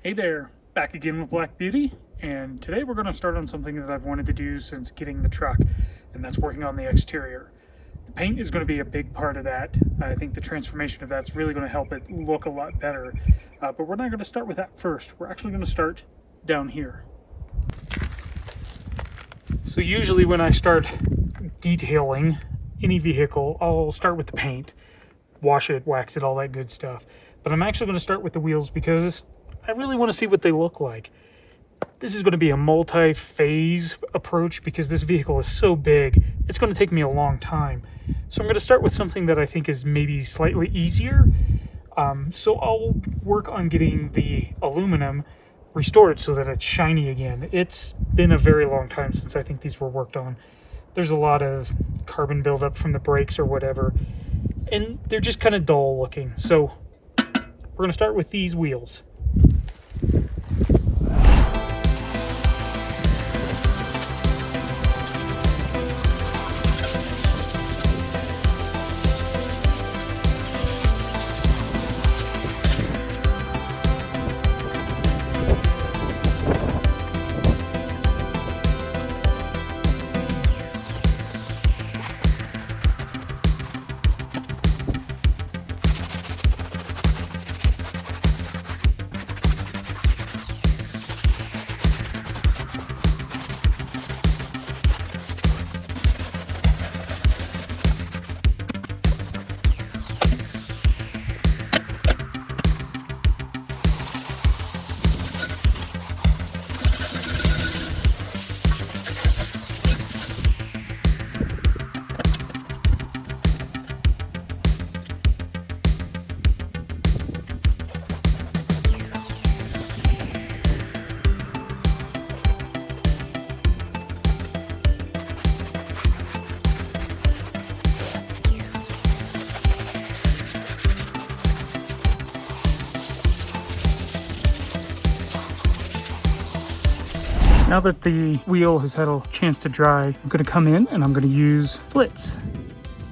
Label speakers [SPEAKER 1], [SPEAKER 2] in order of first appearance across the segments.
[SPEAKER 1] Hey there, back again with Black Beauty, and today we're going to start on something that I've wanted to do since getting the truck, and that's working on the exterior. The paint is going to be a big part of that. I think the transformation of that's really going to help it look a lot better, but we're not going to start with that first. We're actually going to start down here. So usually when I start detailing any vehicle, I'll start with the paint, wash it, wax it, all that good stuff. But I'm actually going to start with the wheels because I really want to see what they look like. This is going to be a multi-phase approach because this vehicle is so big, it's going to take me a long time. So I'm going to start with something that I think is maybe slightly easier. So I'll work on getting the aluminum restored so that it's shiny again. It's been a very long time since I think these were worked on. There's a lot of carbon buildup from the brakes or whatever, and they're just kind of dull looking. So we're going to start with these wheels. Now that the wheel has had a chance to dry, I'm going to come in and I'm going to use Flitz.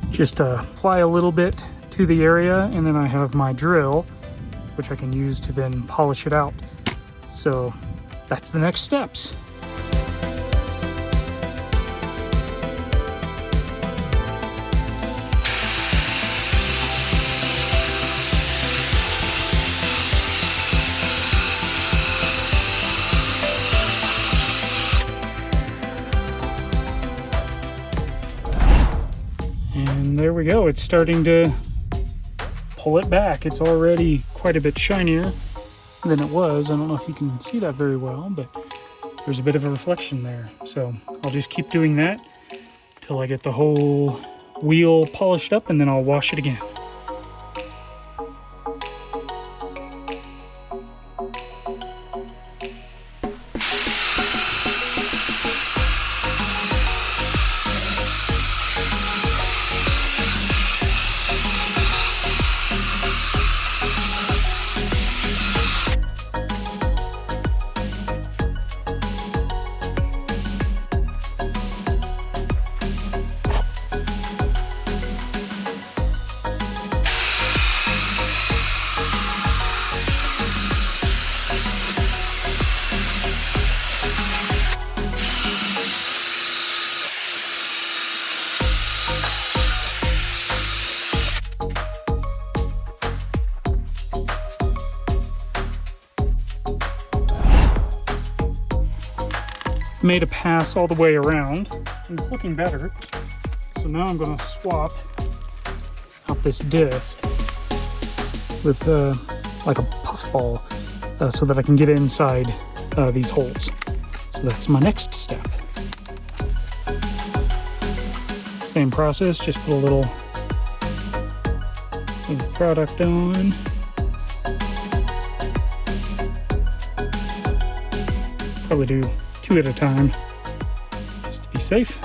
[SPEAKER 1] Just apply a little bit to the area, and then I have my drill, which I can use to then polish it out. So that's the next steps. And there we go, it's starting to pull it back. It's already quite a bit shinier than it was. I don't know if you can see that very well, but there's a bit of a reflection there. So I'll just keep doing that till I get the whole wheel polished up, and then I'll wash it again. Made a pass all the way around, and it's looking better. So now I'm going to swap out this disc with like a puffball so that I can get inside these holes. So that's my next step. Same process, just put a little product on. Probably do 2 at a time, just to be safe.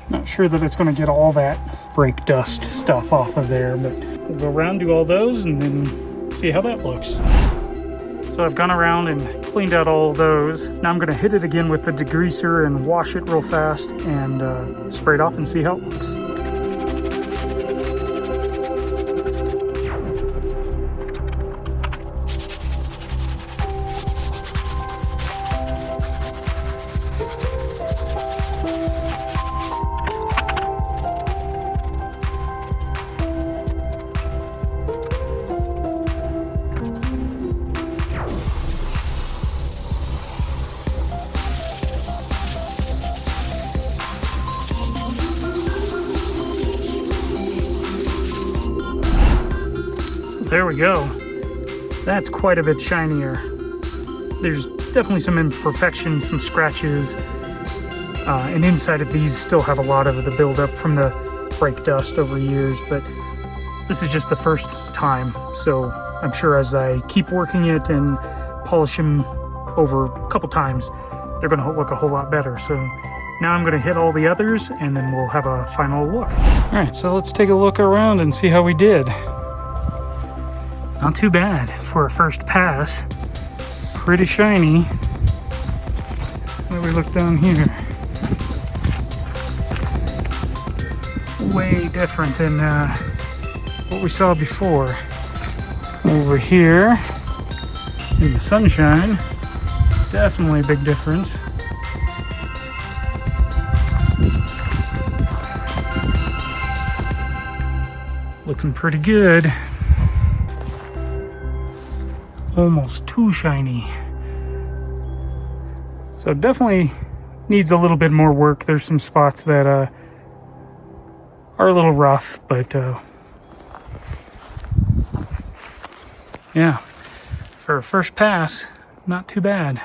[SPEAKER 1] Not sure that it's going to get all that brake dust stuff off of there, but we'll go around, do all those, and then see how that looks. So I've gone around and cleaned out all those. Now I'm going to hit it again with the degreaser and wash it real fast and spray it off and see how it looks. There we go. That's quite a bit shinier. There's definitely some imperfections, some scratches, and inside of these still have a lot of the buildup from the brake dust over years, but this is just the first time, so I'm sure as I keep working it and polish them over a couple times, they're going to look a whole lot better. So now I'm going to hit all the others and then we'll have a final look. Alright, so let's take a look around and see how we did. Not too bad for a first pass. Pretty shiny. Let me look down here. Way different than what we saw before. Over here in the sunshine, definitely a big difference. Looking pretty good. Almost too shiny. So definitely needs a little bit more work. There's some spots that are a little rough, but yeah, for a first pass, not too bad.